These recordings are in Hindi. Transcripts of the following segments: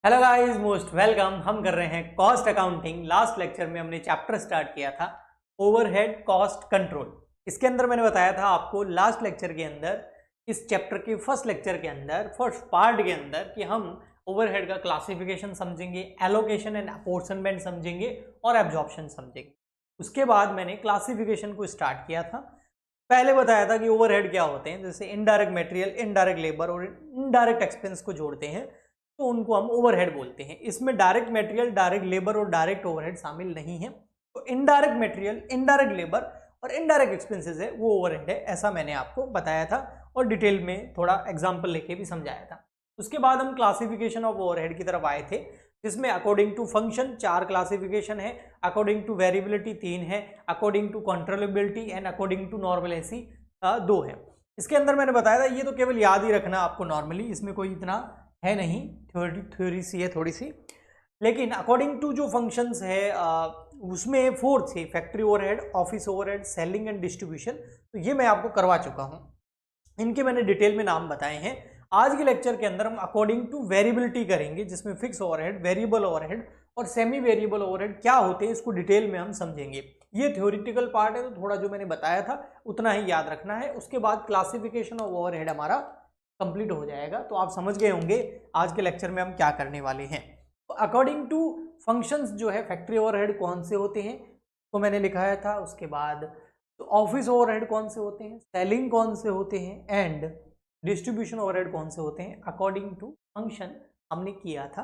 Hello guys, most welcome. हम कर रहे हैं कॉस्ट अकाउंटिंग। लास्ट लेक्चर में हमने चैप्टर स्टार्ट किया था ओवरहेड कॉस्ट कंट्रोल। इसके अंदर मैंने बताया था आपको लास्ट लेक्चर के अंदर, इस चैप्टर के फर्स्ट लेक्चर के अंदर, फर्स्ट पार्ट के अंदर, कि हम ओवरहेड का क्लासिफिकेशन समझेंगे, एलोकेशन एंड अपोर्शनमेंट समझेंगे और एब्जॉर्प्शन समझेंगे। उसके बाद मैंने क्लासिफिकेशन को स्टार्ट किया था। पहले बताया था कि ओवरहेड क्या होते हैं, जैसे इनडायरेक्ट मटेरियल, इनडायरेक्ट लेबर और इनडायरेक्ट एक्सपेंस को जोड़ते हैं तो उनको हम ओवरहेड बोलते हैं। इसमें डायरेक्ट मटेरियल, डायरेक्ट लेबर और डायरेक्ट ओवरहेड शामिल नहीं है। तो इनडायरेक्ट मटेरियल, इनडायरेक्ट लेबर और इनडायरेक्ट एक्सपेंसेस है वो ओवरहेड है, ऐसा मैंने आपको बताया था और डिटेल में थोड़ा एग्जांपल लेके भी समझाया था। उसके बाद हम क्लासिफिकेशन ऑफ ओवरहेड की तरफ आए थे, जिसमें अकॉर्डिंग टू फंक्शन 4 क्लासिफिकेशन है, अकॉर्डिंग टू वेरिएबिलिटी 3 है, according to controllability and according to normalcy 2 है। इसके अंदर मैंने बताया था, ये तो केवल याद ही रखना आपको नॉर्मली, इसमें कोई इतना है नहीं, थ्योरी सी है थोड़ी सी। लेकिन अकॉर्डिंग टू जो फंक्शंस है उसमें 4 थे, factory overhead, office overhead, selling and distribution. तो ये मैं आपको करवा चुका हूँ, इनके मैंने डिटेल में नाम बताए हैं। आज के लेक्चर के अंदर हम अकॉर्डिंग टू वेरिएबिलिटी करेंगे, जिसमें फिक्स ओवरहेड, वेरिएबल ओवरहेड और सेमी वेरिएबल ओवरहेड क्या होते हैं इसको डिटेल में हम समझेंगे। ये थ्योरेटिकल पार्ट है, तो थोड़ा जो मैंने बताया था उतना ही याद रखना है। उसके बाद क्लासिफिकेशन ऑफ ओवरहेड हमारा कंप्लीट हो जाएगा। तो आप समझ गए होंगे आज के लेक्चर में हम क्या करने वाले हैं। तो अकॉर्डिंग टू फंक्शंस जो है, फैक्ट्री ओवरहेड कौन से होते हैं तो मैंने लिखाया था। उसके बाद तो ऑफिस ओवरहेड कौन से होते हैं, सेलिंग कौन से होते हैं एंड डिस्ट्रीब्यूशन ओवरहेड कौन से होते हैं, अकॉर्डिंग टू फंक्शन हमने किया था।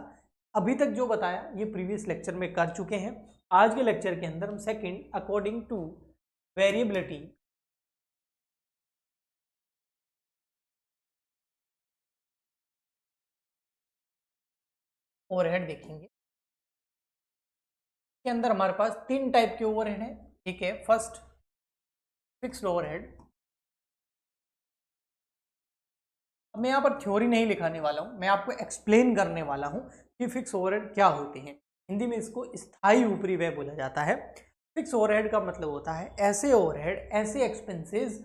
अभी तक जो बताया ये प्रीवियस लेक्चर में कर चुके हैं। आज के लेक्चर के अंदर हम second according to variability overhead देखेंगे। के अंदर हमारे पास 3 टाइप के ओवरहेड हैं। ठीक है, फर्स्ट फिक्स्ड ओवरहेड। अब मैं यहाँ पर थ्योरी नहीं लिखाने वाला हूँ, मैं आपको एक्सप्लेन करने वाला हूँ कि फिक्स ओवरहेड क्या होते हैं। हिंदी में इसको स्थायी ऊपरी व्यय बोला जाता है। फिक्स ओवरहेड का मतलब होता है ऐसे ओवरहेड, ऐसे एक्सपेंसेस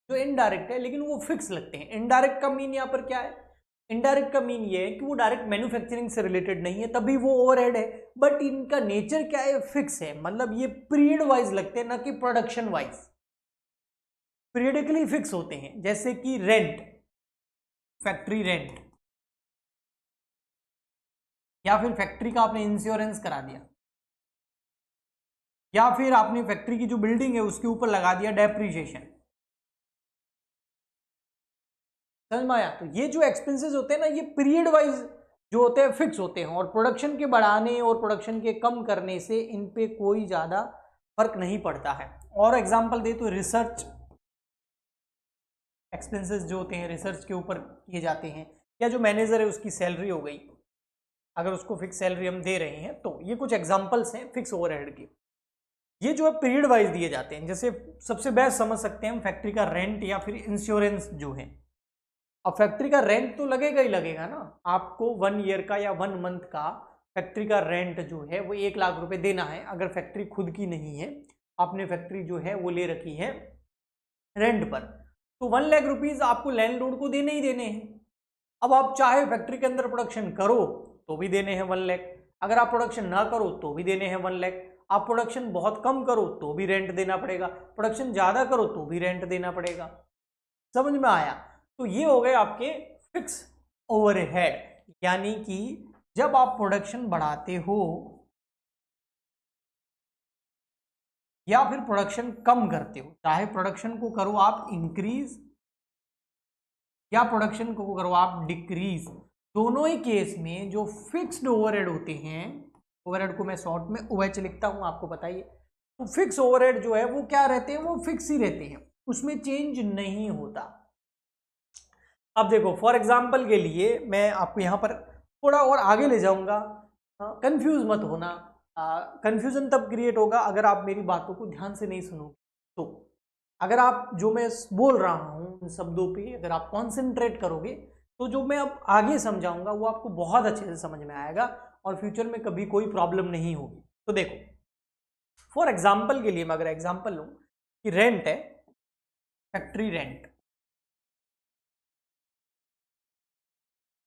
जो इनडायरेक्ट है लेकिन वो फिक्स लगते हैं। इनडायरेक्ट का मीन यहाँ पर क्या है, इनडायरेक्ट का मीन ये है कि वो डायरेक्ट मैन्युफैक्चरिंग से रिलेटेड नहीं है, तभी वो ओवरहेड है। बट इनका नेचर क्या है, फिक्स है, मतलब ये पीरियड वाइज लगते हैं, ना कि प्रोडक्शन वाइज। पीरियडिकली फिक्स होते हैं, जैसे कि रेंट, फैक्ट्री रेंट, या फिर फैक्ट्री का आपने इंश्योरेंस करा दिया, या फिर आपने फैक्ट्री की जो बिल्डिंग है उसके ऊपर लगा दिया डेप्रीशिएशन। समझ में आया? तो ये जो एक्सपेंसेस होते हैं ना, ये पीरियड वाइज जो होते हैं फिक्स होते हैं, और प्रोडक्शन के बढ़ाने और प्रोडक्शन के कम करने से इन पे कोई ज्यादा फर्क नहीं पड़ता है। और एग्जांपल दे तो रिसर्च एक्सपेंसेस जो होते हैं, रिसर्च के ऊपर किए जाते हैं, या जो मैनेजर है उसकी सैलरी हो गई, अगर उसको फिक्स सैलरी हम दे रहे हैं, तो ये कुछ एग्जांपल्स हैं फिक्स ओवरहेड के। ये जो है पीरियड वाइज दिए जाते हैं। जैसे सबसे बेस्ट समझ सकते हैं हम फैक्ट्री का रेंट या फिर इंश्योरेंस जो है। अब फैक्ट्री का रेंट तो लगेगा ही लगेगा ना, आपको 1 ईयर का या 1 मंथ का फैक्ट्री का रेंट जो है वो 1 लाख रुपए देना है। अगर फैक्ट्री खुद की नहीं है, आपने फैक्ट्री जो है वो ले रखी है रेंट पर, तो 1 लाख रुपीज आपको लैंडलॉर्ड को देने ही देने हैं। अब आप चाहे फैक्ट्री के अंदर प्रोडक्शन करो तो भी देने हैं 1 लाख, अगर आप प्रोडक्शन ना करो तो भी देने हैं 1 लाख, आप प्रोडक्शन बहुत कम करो तो भी रेंट देना पड़ेगा, प्रोडक्शन ज्यादा करो तो भी रेंट देना पड़ेगा। समझ में आया? तो ये हो गए आपके फिक्स ओवरहेड, यानी कि जब आप प्रोडक्शन बढ़ाते हो या फिर प्रोडक्शन कम करते हो, चाहे प्रोडक्शन को करो आप इंक्रीज या प्रोडक्शन को करो आप डिक्रीज, दोनों ही केस में जो फिक्स्ड ओवरहेड होते हैं, ओवरहेड को मैं शॉर्ट में ओएच लिखता हूं, आपको बताइए, तो फिक्स ओवरहेड जो है वो क्या रहते हैं, वो फिक्स ही रहते हैं, उसमें चेंज नहीं होता। अब देखो, फॉर एग्जाम्पल के लिए मैं आपको यहाँ पर थोड़ा और आगे ले जाऊंगा, कंफ्यूज मत होना। कंफ्यूजन तब क्रिएट होगा अगर आप मेरी बातों को ध्यान से नहीं सुनोगे। तो अगर आप जो मैं बोल रहा हूँ उन शब्दों पे अगर आप कॉन्सेंट्रेट करोगे, तो जो मैं अब आगे समझाऊंगा वो आपको बहुत अच्छे से समझ में आएगा और फ्यूचर में कभी कोई प्रॉब्लम नहीं होगी। तो देखो, फॉर एग्जाम्पल के लिए मैं अगर एग्जाम्पल लूँ कि रेंट है, फैक्ट्री रेंट,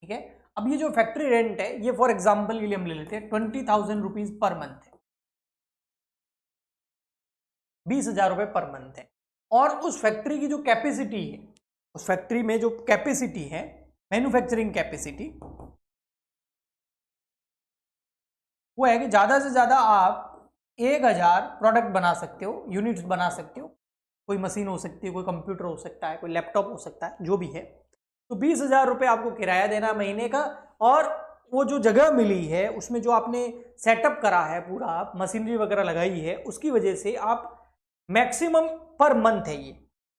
ठीक है, अब ये जो फैक्ट्री रेंट है ये फॉर एग्जाम्पल के लिए हम ले लेते हैं 20,000 रुपीज पर मंथ है, 20,000 रुपए पर मंथ है। और उस फैक्ट्री की जो कैपेसिटी है, उस फैक्ट्री में जो कैपेसिटी है, मैन्युफैक्चरिंग कैपेसिटी, वो है कि ज्यादा से ज्यादा आप 1,000 प्रोडक्ट बना सकते हो, यूनिट्स बना सकते हो। कोई मशीन हो सकती है, कोई कंप्यूटर हो सकता है, कोई लैपटॉप हो सकता है, जो भी है। तो 20,000 रुपये आपको किराया देना महीने का, और वो जो जगह मिली है उसमें जो आपने सेटअप करा है, पूरा मशीनरी वगैरह लगाई है, उसकी वजह से आप मैक्सिमम पर मंथ है,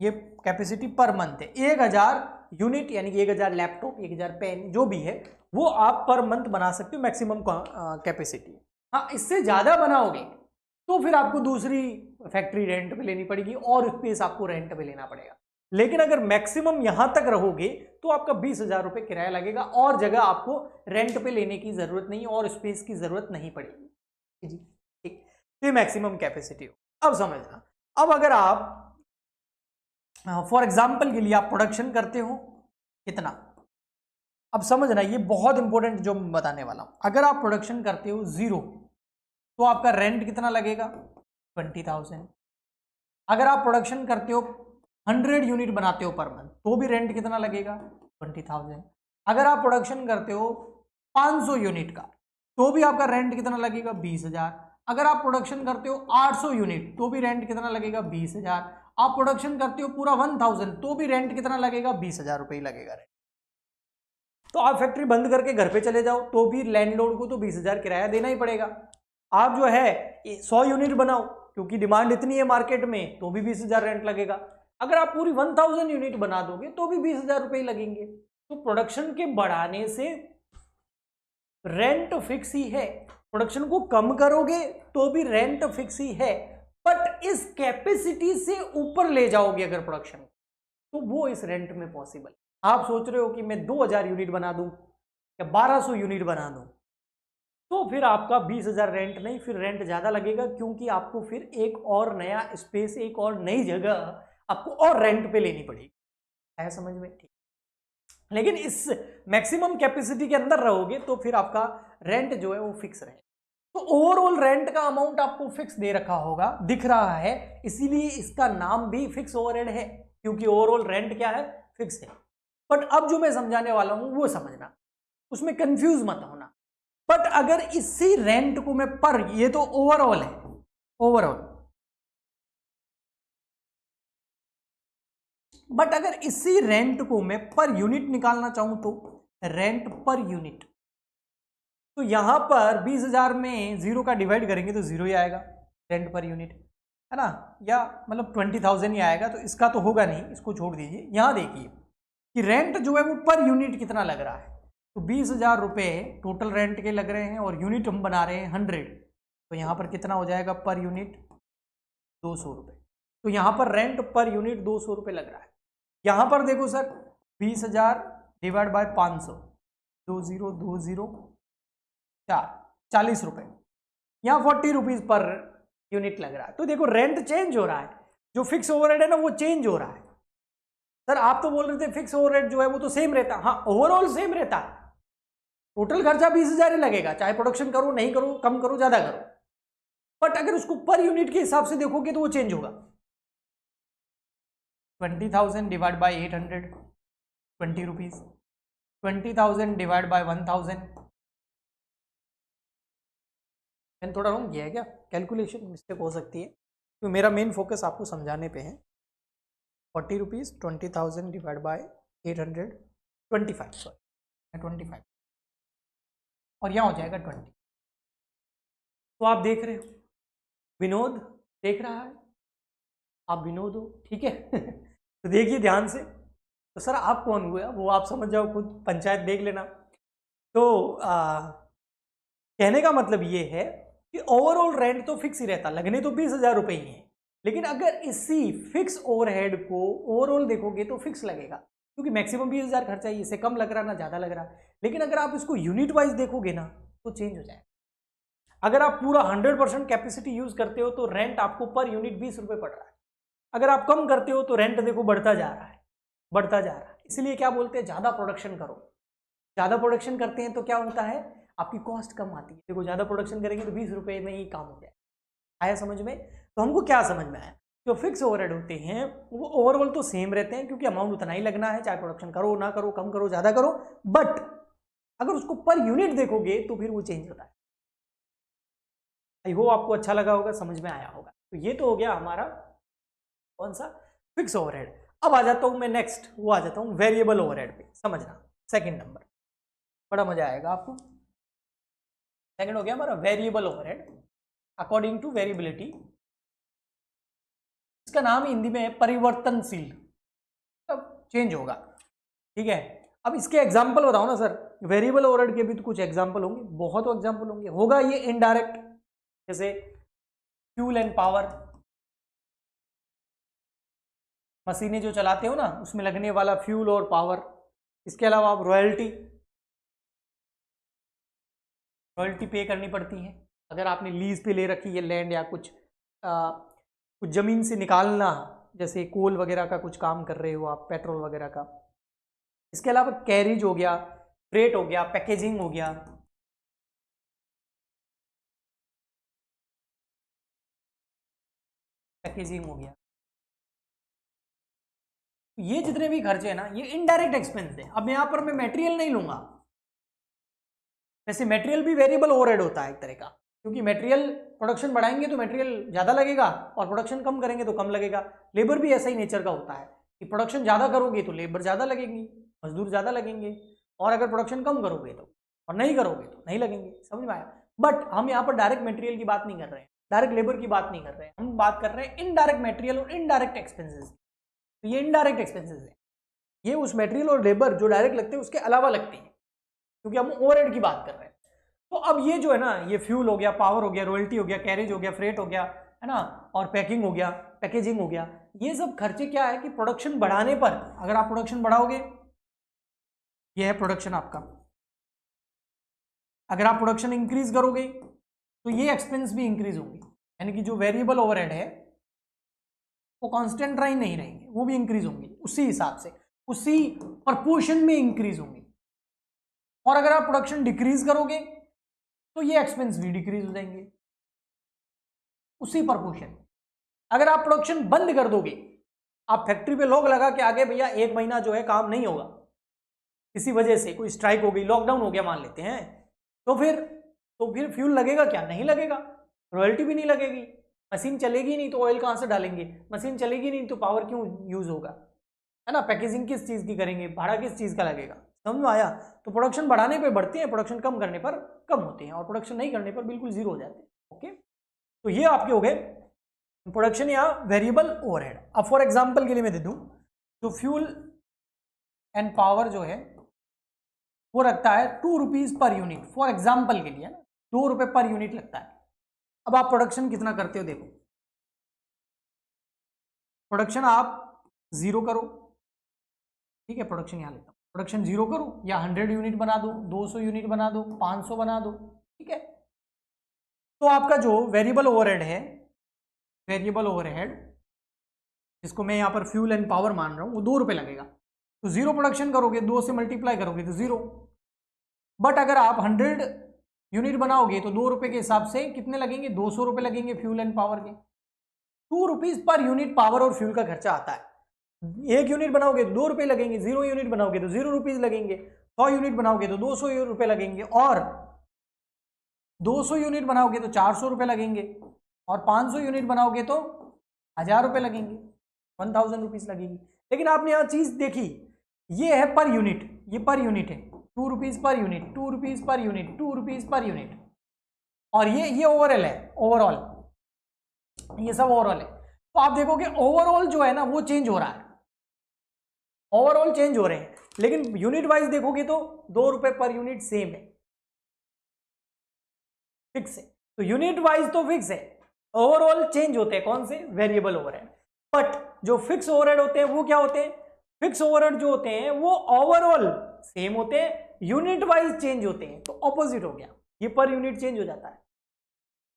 ये कैपेसिटी पर मंथ है। 1,000 यूनिट यानी कि 1,000 लैपटॉप, 1,000 पेन, जो भी है वो आप पर मंथ बना सकते हो, मैक्सिमम कैपेसिटी। हाँ, इससे ज़्यादा बनाओगे तो फिर आपको दूसरी फैक्ट्री रेंट पे लेनी पड़ेगी और स्पेस आपको रेंट पे लेना पड़ेगा। लेकिन अगर मैक्सिमम यहां तक रहोगे तो आपका 20,000 रुपये किराया लगेगा और जगह आपको रेंट पे लेने की जरूरत नहीं और स्पेस की जरूरत नहीं पड़ेगी जी। ठीक, ये मैक्सिमम कैपेसिटी हो। अब समझना, अब अगर आप फॉर एग्जाम्पल के लिए आप प्रोडक्शन करते हो कितना, अब समझना ये बहुत इंपॉर्टेंट जो मैं बताने वाला हूं। अगर आप प्रोडक्शन करते हो 0 तो आपका रेंट कितना लगेगा, 20,000। अगर आप प्रोडक्शन करते हो 100 यूनिट बनाते हो पर मंथ तो भी रेंट कितना लगेगा, 20,000। अगर आप प्रोडक्शन करते हो 500 यूनिट का तो भी आपका रेंट कितना लगेगा, 20,000। अगर आप प्रोडक्शन करते हो 800 यूनिट तो भी रेंट कितना लगेगा, 20,000। आप प्रोडक्शन करते हो पूरा 1000 तो भी रेंट कितना लगेगा, 20,000 रुपये लगेगा रेंट। तो आप फैक्ट्री बंद करके घर पे चले जाओ तो भी लैंडलॉर्ड को तो 20,000 किराया देना ही पड़ेगा। आप जो है 100 यूनिट बनाओ क्योंकि डिमांड इतनी है मार्केट में तो भी 20,000 रेंट लगेगा। अगर आप पूरी 1000 यूनिट बना दोगे तो भी 20,000 रुपये लगेंगे। तो प्रोडक्शन के बढ़ाने से रेंट फिक्स ही है, प्रोडक्शन को कम करोगे तो भी रेंट फिक्स ही है, बट इस कैपेसिटी से ऊपर ले जाओगे अगर प्रोडक्शन तो वो इस रेंट में पॉसिबल। आप सोच रहे हो कि मैं 2000 यूनिट बना दूं या 1200 यूनिट बना दूं तो फिर आपका 20,000 रेंट नहीं, फिर रेंट ज्यादा लगेगा क्योंकि आपको फिर एक और नया स्पेस, एक और नई जगह आपको और रेंट पे लेनी पड़ेगी। है समझ में? ठीक। लेकिन इस मैक्सिमम कैपेसिटी के अंदर रहोगे तो फिर आपका रेंट जो है वो फिक्स रहेगा। तो ओवरऑल रेंट का अमाउंट आपको फिक्स दे रखा होगा, दिख रहा है, इसीलिए इसका नाम भी फिक्स ओवरहेड है क्योंकि ओवरऑल रेंट क्या है, फिक्स है। बट अब जो मैं समझाने वाला हूं वो समझना, उसमें कंफ्यूज मत होना। बट अगर इसी रेंट को मैं पर, ये तो ओवरऑल है, ओवरऑल, बट अगर इसी रेंट को मैं पर यूनिट निकालना चाहूं तो रेंट पर यूनिट, तो यहां पर 20,000 में 0 का डिवाइड करेंगे तो 0 ही आएगा रेंट पर यूनिट, है ना, या मतलब 20,000 ही आएगा। तो इसका तो होगा नहीं, इसको छोड़ दीजिए। यहां देखिए कि रेंट जो है वो पर यूनिट कितना लग रहा है, तो 20,000 रुपये टोटल रेंट के लग रहे हैं और यूनिट हम बना रहे हैं 100, तो यहाँ पर कितना हो जाएगा पर यूनिट, 200 रुपये। तो यहाँ पर रेंट पर यूनिट 200 रुपये लग रहा है। यहाँ पर देखो सर 20,000 डिवाइड बाय 500, 2020 4, 40 रुपये, यहाँ 40 रुपीज़ पर यूनिट लग रहा है। तो देखो रेंट चेंज हो रहा है, जो फिक्स ओवरहेड है ना वो चेंज हो रहा है। सर आप तो बोल रहे थे फिक्स ओवरहेड जो है वो तो सेम रहता है, हाँ ओवरऑल सेम रहता है, टोटल खर्चा 20,000 ही लगेगा, चाहे प्रोडक्शन करो नहीं करो, कम करो ज्यादा करो, बट अगर उसको पर यूनिट के हिसाब से देखोगे तो वो चेंज होगा। 20,000 divide by 800, 20 rupees, 20,000 divide by 1,000, मैंने थोड़ा रॉन्ग किया है क्या, कैलकुलेशन मिस्टेक हो सकती है, तो मेरा मेन फोकस आपको समझाने पे है। 40 रुपीज़, 20,000 डिवाइड बाय 800, 25, सॉरी 25, और यहाँ हो जाएगा 20। तो आप देख रहे हो, विनोद देख रहा है, आप विनोद हो, ठीक है। तो देखिए ध्यान से, तो सर आप कौन हुए वो आप समझ जाओ खुद, पंचायत देख लेना। तो कहने का मतलब ये है कि ओवरऑल रेंट तो फिक्स ही रहता, लगने तो 20,000 रुपये ही है, लेकिन अगर इसी फिक्स ओवरहेड को ओवरऑल देखोगे तो फिक्स लगेगा क्योंकि मैक्सिमम 20,000 खर्चा है, इससे कम लग रहा ना ज़्यादा लग रहा। लेकिन अगर आप इसको यूनिट वाइज देखोगे ना तो चेंज हो जाएगा। अगर आप पूरा 100% कैपेसिटी यूज करते हो तो रेंट आपको पर यूनिट 20 रुपये पड़ रहा है, अगर आप कम करते हो तो रेंट देखो बढ़ता जा रहा है, बढ़ता जा रहा है। इसलिए क्या बोलते हैं, ज़्यादा प्रोडक्शन करो, ज़्यादा प्रोडक्शन करते हैं तो क्या होता है, आपकी कॉस्ट कम आती है। देखो ज़्यादा प्रोडक्शन करेंगे तो 20 रुपये में ही काम हो जाए। आया समझ में? तो हमको क्या समझ में आया, जो फिक्स ओवरहेड होते हैं वो ओवरऑल तो सेम रहते हैं, क्योंकि अमाउंट उतना ही लगना है, चाहे प्रोडक्शन करो ना करो, कम करो ज़्यादा करो, बट अगर उसको पर यूनिट देखोगे तो फिर वो चेंज होता है। आई होप आपको अच्छा लगा होगा, समझ में आया होगा। तो ये तो हो गया हमारा कौन सा, फिक्स ओवरहेड। अब आ जाता हूं मैं नेक्स्ट, वो आ जाता हूं वेरिएबल ओवरहेड पे। समझना, सेकंड नंबर, बड़ा मजा आएगा आपको। सेकंड हो गया हमारा variable overhead according to variability. इसका नाम हिंदी में है परिवर्तनशील, अब चेंज होगा, ठीक है। अब इसके एग्जाम्पल बताओ ना सर, वेरिएबल ओवरहेड के भी तो कुछ एग्जाम्पल होंगे, बहुत एग्जाम्पल होंगे। होगा ये इनडायरेक्ट, जैसे फ्यूल एंड पावर, मशीनें जो चलाते हो ना उसमें लगने वाला फ्यूल और पावर। इसके अलावा आप रॉयल्टी पे करनी पड़ती है अगर आपने लीज पे ले रखी है लैंड, या कुछ ज़मीन से निकालना, जैसे कोल वगैरह का कुछ काम कर रहे हो आप, पेट्रोल वगैरह का। इसके अलावा कैरिज हो गया, फ्रेट हो गया, पैकेजिंग हो गया, हो गया। ये जितने भी खर्चे हैं ना, ये इनडायरेक्ट एक्सपेंस है। अब यहां पर मैं मटेरियल नहीं लूंगा, वैसे मटेरियल भी वेरिएबल ओवरहेड होता है एक तरह का, क्योंकि मटेरियल प्रोडक्शन बढ़ाएंगे तो मटेरियल ज़्यादा लगेगा, और प्रोडक्शन कम करेंगे तो कम लगेगा। लेबर भी ऐसा ही नेचर का होता है कि प्रोडक्शन ज़्यादा करोगे तो लेबर ज़्यादा लगेगी, मजदूर ज़्यादा लगेंगे, और अगर प्रोडक्शन कम करोगे तो, और नहीं करोगे तो नहीं लगेंगे। समझ में आया? बट हम यहाँ पर डायरेक्ट मटेरियल की बात नहीं कर रहे हैं, डायरेक्ट लेबर की बात नहीं कर रहे हैं, हम बात कर रहे हैं इनडायरेक्ट मटेरियल और इनडायरेक्ट एक्सपेंसेस। तो ये इनडायरेक्ट एक्सपेंसेस है, ये उस मटेरियल और लेबर जो डायरेक्ट लगते हैं उसके अलावा लगते हैं, क्योंकि हम ओवरहेड की बात कर रहे हैं। तो अब ये जो है ना, ये फ्यूल हो गया, पावर हो गया, रॉयल्टी हो गया, कैरेज हो गया, फ्रेट हो गया, है ना, और पैकिंग हो गया, पैकेजिंग हो गया, ये सब खर्चे क्या है कि प्रोडक्शन बढ़ाने पर, अगर आप प्रोडक्शन बढ़ाओगे, ये है प्रोडक्शन आपका, अगर आप प्रोडक्शन इंक्रीज करोगे तो ये एक्सपेंस भी इंक्रीज होंगे, यानी कि जो वेरिएबल ओवरहेड है वो कांस्टेंट रही नहीं रहेंगे, वो भी इंक्रीज होंगे उसी हिसाब से, उसी प्रपोर्शन में इंक्रीज होंगे। और अगर आप प्रोडक्शन डिक्रीज करोगे तो ये एक्सपेंस भी डिक्रीज हो जाएंगे उसी प्रपोर्शन। अगर आप प्रोडक्शन बंद कर दोगे, आप फैक्ट्री पे लोग लगा के आगे, भैया 1 महीना जो है काम नहीं होगा, किसी वजह से कोई स्ट्राइक हो गई, लॉकडाउन हो गया मान लेते हैं, तो फिर फ्यूल लगेगा क्या? नहीं लगेगा, रॉयल्टी भी नहीं लगेगी, मशीन चलेगी नहीं तो ऑयल कहां से डालेंगे, मशीन चलेगी नहीं तो पावर क्यों यूज होगा, है ना, पैकेजिंग किस चीज की करेंगे, भाड़ा किस चीज का लगेगा। समझ में आया? तो प्रोडक्शन बढ़ाने पे बढ़ते हैं, प्रोडक्शन कम करने पर कम होते हैं, और प्रोडक्शन नहीं करने पर बिल्कुल जीरो हो जाते हैं। ओके, तो ये आपके हो गए प्रोडक्शन या वेरिएबल ओवरहेड। अब फॉर एग्जांपल के लिए मैं दे दूं, तो फ्यूल एंड पावर जो है वो रखता है 2 rupees per unit, for example के लिए ना 2 रुपए पर यूनिट लगता है। अब आप प्रोडक्शन कितना करते हो, देखो प्रोडक्शन आप 0 करो, ठीक है, प्रोडक्शन यहां लेता हूं, प्रोडक्शन 0 करो, या 100 यूनिट बना दो, 200 यूनिट बना दो, 500 बना दो, ठीक है। तो आपका जो वेरिएबल ओवरहेड है, वेरिएबल ओवरहेड जिसको मैं यहाँ पर फ्यूल एंड पावर मान रहा हूँ, वो 2 रुपए लगेगा। तो 0 प्रोडक्शन करोगे, 2 से मल्टीप्लाई करोगे तो 0। बट अगर आप 100 यूनिट बनाओगे तो 2 रुपए के हिसाब से कितने लगेंगे, 200 रुपए लगेंगे फ्यूल एंड पावर के। 2 रुपीज पर यूनिट पावर और फ्यूल का खर्चा आता है। 1 यूनिट बनाओगे तो 2 रुपए लगेंगे, 0 यूनिट बनाओगे तो 0 रुपीज लगेंगे, 100 यूनिट बनाओगे तो 200 रुपए लगेंगे, और 200 यूनिट बनाओगे तो 400 रुपए लगेंगे, और 500 यूनिट बनाओगे तो 1000 रुपए लगेंगे, 1000 रुपीज लगेगी। लेकिन आपने यहाँ चीज देखी, ये है पर यूनिट, ये पर यूनिट है, 2 rupees per unit, 2 rupees per unit, 2 rupees per unit, और ये ओवरऑल है, ओवरऑल ये सब ओवरऑल है। तो आप देखोगे ओवरऑल जो है ना वो चेंज हो रहा है, ओवरऑल चेंज हो रहे हैं, लेकिन यूनिट वाइज देखोगे तो 2 रुपए पर यूनिट सेम है, फिक्स है। तो यूनिट वाइज तो फिक्स है, ओवरऑल चेंज होते हैं, कौन से? Variable overhead. बट जो फिक्स ओवरहेड होते हैं वो क्या होते हैं? फिक्स ओवरहेड जो होते हैं वो ओवरऑल सेम होते हैं, यूनिट वाइज चेंज होते हैं। तो ऑपोजिट हो गया, ये पर यूनिट चेंज हो जाता है,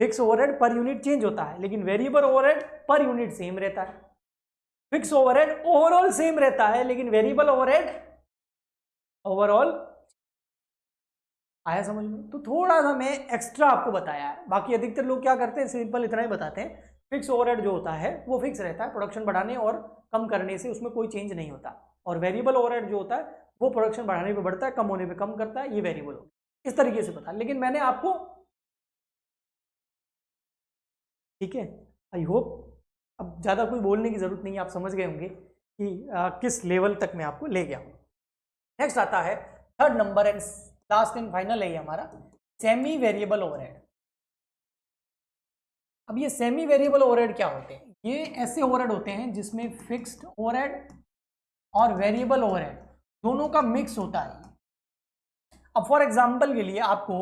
fix overhead per unit change होता है, लेकिन variable overhead per unit same रहता है। फिक्स ओवरहेड ओवरऑल सेम रहता है, लेकिन वेरिएबल ओवरहेड ओवरऑल आया समझ में? तो थोड़ा सा मैं एक्स्ट्रा आपको बताया है, बाकी अधिकतर लोग क्या करते हैं, सिंपल इतना ही बताते हैं, फिक्स ओवरहेड जो होता है वो फिक्स रहता है, प्रोडक्शन बढ़ाने और कम करने से उसमें कोई चेंज नहीं होता, और वेरिएबल ओवरहेड जो होता है वो प्रोडक्शन बढ़ाने पे बढ़ता है, कम होने पे कम करता है, ये वेरिएबल हो इस तरीके से पता। लेकिन मैंने आपको, ठीक है, आई होप अब ज़्यादा कोई बोलने की ज़रूरत नहीं है, आप समझ गए होंगे कि किस लेवल तक मैं आपको ले गया हूँ। नेक्स्ट आता है third number and last and final है हमारा सेमी वेरिएबल ओवरहेड। अब ये सेमी वेरिएबल ओवरहेड क्या होते हैं? ये ऐसे ओवरहेड होते हैं जिसमें फिक्स्ड ओवरहेड और वेरिएबल ओवरहेड दोनों का मिक्स होता है। अब फॉर एग्जांपल के लिए आपको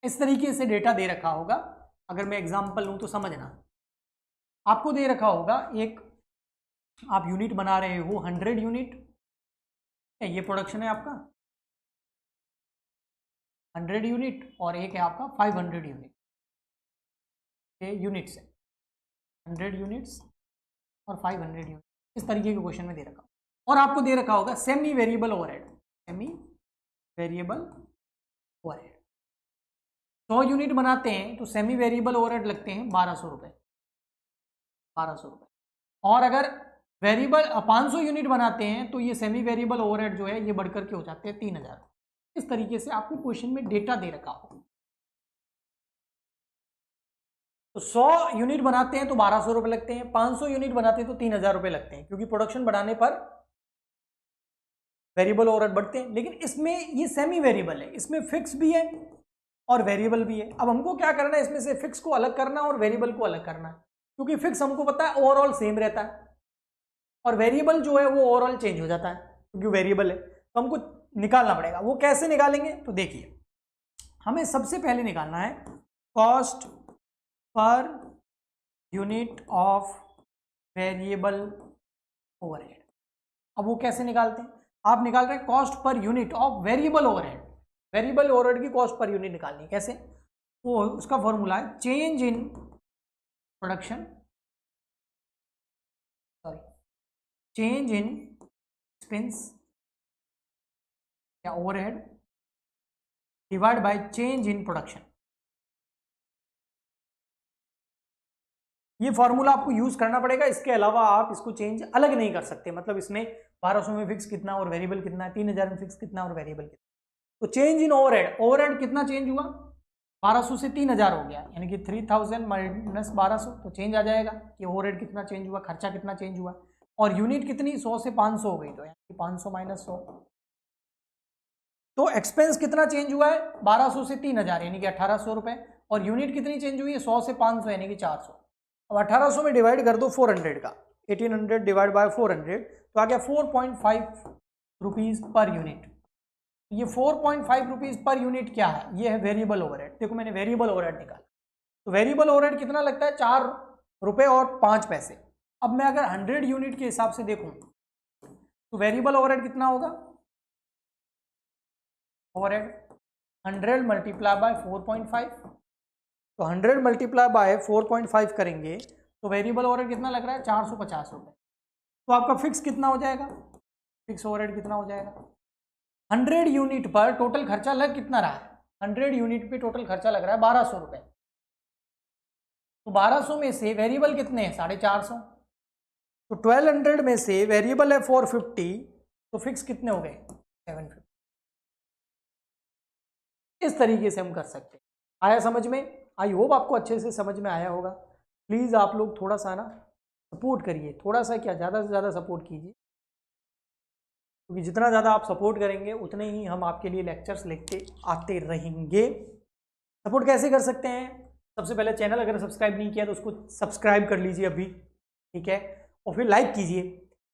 इस तरीके से डेटा दे रखा होगा, अगर मैं एग्जांपल लूं तो समझना। आपको दे रखा होगा एक, आप यूनिट बना रहे हो 100 यूनिट, ये प्रोडक्शन है आपका 100 यूनिट, और एक है आपका 500 यूनिट, ये यूनिट्स है 100 यूनिट्स और 500 यूनिट, इस तरीके के क्वेश्चन में दे रखा होगा। और आपको दे रखा होगा semi variable overhead, semi variable overhead 100 unit बनाते हैं तो सेमी वेरिएबल ओवरहेड लगते हैं 1200 रुपये, 1200 रुपये। और अगर वेरिएबल 500 यूनिट बनाते हैं तो ये सेमी वेरिएबल ओवरहेड जो है ये बढ़कर के हो जाते हैं 3000। इस तरीके से आपको क्वेश्चन में डेटा दे रखा हो। तो 100 यूनिट बनाते हैं तो 1200 रुपये लगते हैं, 500 यूनिट बनाते हैं तो 3000 रुपये लगते हैं, क्योंकि प्रोडक्शन बढ़ाने पर वेरिएबल ओवरहेड बढ़ते हैं। लेकिन इसमें ये सेमी वेरिएबल है, इसमें फिक्स भी है और वेरिएबल भी है। अब हमको क्या करना है, इसमें से फिक्स को अलग करना और वेरिएबल को अलग करना है, क्योंकि फिक्स हमको पता है ओवरऑल सेम रहता है और वेरिएबल जो है वो ओवरऑल चेंज हो जाता है, क्योंकि वेरिएबल है। तो हमको निकालना पड़ेगा, वो कैसे निकालेंगे? तो देखिए, हमें सबसे पहले निकालना है cost per unit of variable overhead. अब वो कैसे निकालते हैं? आप निकाल रहे हैं cost per unit of variable overhead, variable overhead की कॉस्ट पर यूनिट निकालनी है। कैसे? वो उसका फॉर्मूला है change in production, sorry, change in expense या overhead divide by change in production. ये फॉर्मूला आपको यूज करना पड़ेगा, इसके अलावा आप इसको चेंज अलग नहीं कर सकते। मतलब इसमें 1200 में फिक्स कितना और वेरिएबल कितना है, 3000 में फिक्स कितना और वेरिएबल कितना। तो चेंज इन ओवरहेड, ओवरहेड कितना चेंज हुआ? 1200 से 3000 हो गया, यानी कि 3000 माइनस 1200, तो चेंज आ जाएगा कि ओवरहेड कितना चेंज हुआ, खर्चा कितना चेंज हुआ। और यूनिट कितनी? 100 से 500 हो गई, तो यानी कि 500 माइनस 100। तो एक्सपेंस कितना चेंज हुआ है? 1200 से 3000 यानी कि 1800 रुपए। और यूनिट कितनी चेंज हुई है? 100 से 500 यानी कि 400। अब 1800 में डिवाइड कर दो 400 का, 1800 डिवाइड बाय 400, तो आ गया 4.5 रुपीज पर यूनिट। ये 4.5 रुपीज पर यूनिट क्या है? ये है वेरिएबल ओवरहेड। देखो मैंने वेरिएबल ओवरहेड निकाला, तो वेरिएबल ओवरहेड कितना लगता है? 4 रुपए और 5 पैसे। अब मैं अगर 100 यूनिट के हिसाब से देखूं तो वेरिएबल ओवरहेड कितना होगा? ओवरहेड 100 मल्टीप्लाई बाय 4.5, तो 100 मल्टीप्लाई बाय 4.5 करेंगे तो वेरिएबल ओवरहेड कितना लग रहा है? 450 रुपये। तो आपका फिक्स कितना हो जाएगा? फिक्स ओवरहेड कितना हो जाएगा? 100 यूनिट पर टोटल खर्चा लग कितना रहा है? 100 यूनिट पे टोटल खर्चा लग रहा है 1200 रुपये। तो 1200 में से वेरिएबल कितने हैं? 450। तो 1200 में से वेरिएबल है 450, तो फिक्स कितने हो गए? 750। इस तरीके से हम कर सकते हैं। आया समझ में? आई होप आपको अच्छे से समझ में आया होगा। प्लीज़ आप लोग थोड़ा सा ना सपोर्ट करिए, थोड़ा सा क्या, ज़्यादा से ज़्यादा सपोर्ट कीजिए, क्योंकि जितना ज़्यादा आप सपोर्ट करेंगे उतने ही हम आपके लिए लेक्चर्स लेके आते रहेंगे। सपोर्ट कैसे कर सकते हैं? सबसे पहले चैनल अगर सब्सक्राइब नहीं किया तो उसको सब्सक्राइब कर लीजिए अभी, ठीक है, और फिर लाइक कीजिए,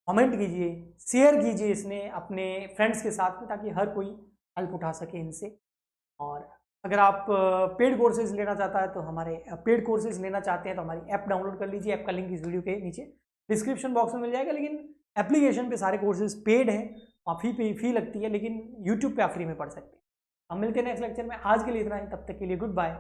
कमेंट कीजिए, शेयर कीजिए इसने अपने फ्रेंड्स के साथ में, ताकि हर कोई हेल्प उठा सके इनसे। और अगर आप पेड कोर्सेज लेना चाहता है तो हमारे पेड कोर्सेज लेना चाहते हैं तो हमारी ऐप डाउनलोड कर लीजिए। ऐप का लिंक इस वीडियो के नीचे डिस्क्रिप्शन बॉक्स में मिल जाएगा। लेकिन एप्लीकेशन पे सारे कोर्सेज पेड हैं, वहाँ फी लगती है, लेकिन यूट्यूब पे आप फ्री में पढ़ सकते हैं। हम मिलते हैं नेक्स्ट लेक्चर में। आज के लिए इतना ही, तब तक के लिए गुड बाय।